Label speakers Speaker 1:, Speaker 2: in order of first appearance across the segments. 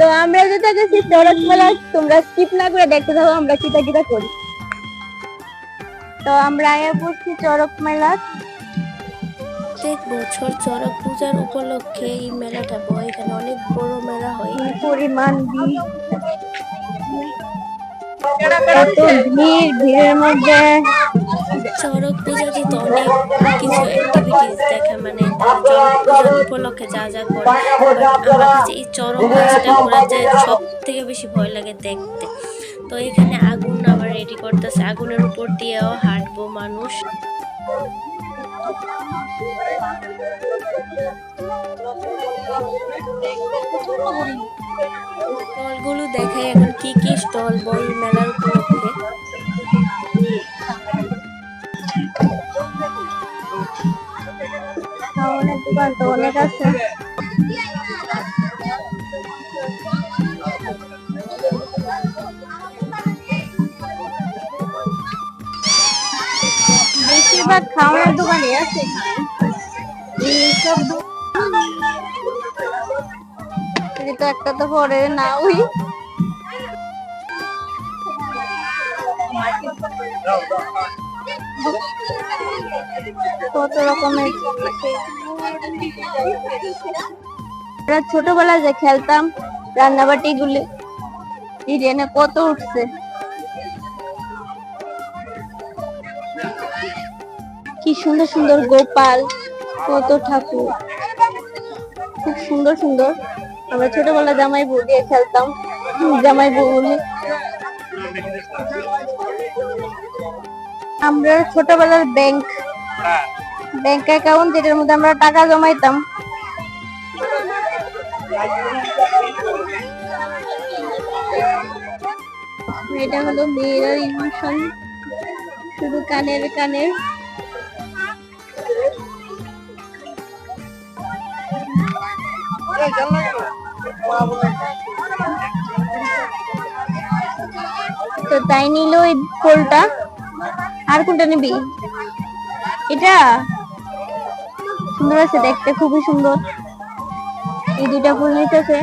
Speaker 1: তো আমরা যেটা গেছি চড়ক মেলা, তোমরা স্কিপ না করে দেখতে থাকো আমরা কিটা কিটা করি। তো আমরা আয়া পড়ছি চড়ক মেলা।
Speaker 2: প্রত্যেক বছর চড়ক পূজার উপলক্ষে এই মেলাটা বয়। এখানে অনেক বড় মেলা হয়।
Speaker 1: পরিমাণ কত ভিড়ের মধ্যে
Speaker 2: চড়ক পূজাতে তো অনেক কিছু অ্যাক্টিভিটিস দেখা, মানে তারা চড়ক পূজার উপলক্ষে যা যা করে। আমার কাছে এই চড়ক গাছটা ঘোরার যে সব থেকে বেশি ভয় লাগে দেখতে। তো এখানে আগুন আবার রেডি করতেছে, আগুনের উপর দিয়েও হাঁটবো মানুষ। স্টলগুলো দেখাই এখন কি কি স্টল বই মেলার উপলক্ষে।
Speaker 1: অনেক দোকান তো অনেক আছে। বেশিরভাগ খাওয়ানোর দোকানই আছে এইসব। তো একটা তো পরে না ওই কত রকমের ছোটবেলায় যে খেলতাম রান্নাবাটি গুলি ইডেনে কত উঠছে। কি সুন্দর সুন্দর গোপাল, কত ঠাকুর, খুব সুন্দর সুন্দর। আমরা ছোটবেলায় জামাই বউ দিয়ে খেলতাম, জামাই বউ বলি। আমরা ছোটবেলার ব্যাংক অ্যাকাউন্ট, যেটার মধ্যে আমরা টাকা জমাইতাম। এটা হলো মেয়েরা ইমোশন, শুধু কানের কানের। তো তাই নিল এই ফুলটা। আর কোনটা নিবি? এটা সুন্দর আছে দেখতে, খুবই সুন্দর। এই দুইটা ফুল নিতেছে।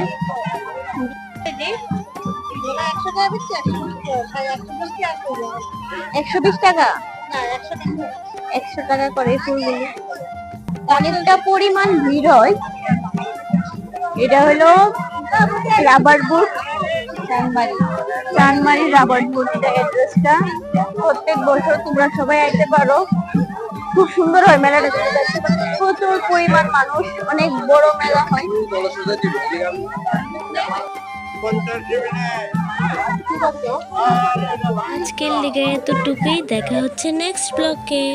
Speaker 1: 120 টাকা, 100 টাকা করে ফুলগুলি। অনেকটা পরিমাণ ভিড় হয়। এটা হলো রাবার বুট, চানমারি রাবার বুট অ্যাড্রেসটা। প্রত্যেক বছর তোমরা সবাই আসতে পারো, খুব সুন্দর হয় মেলাটা। প্রচুর পরিমাণ মানুষ, অনেক বড় মেলা হয়।
Speaker 2: আজকের লিগে এতটুকুই, দেখা হচ্ছে নেক্সট ব্লগে।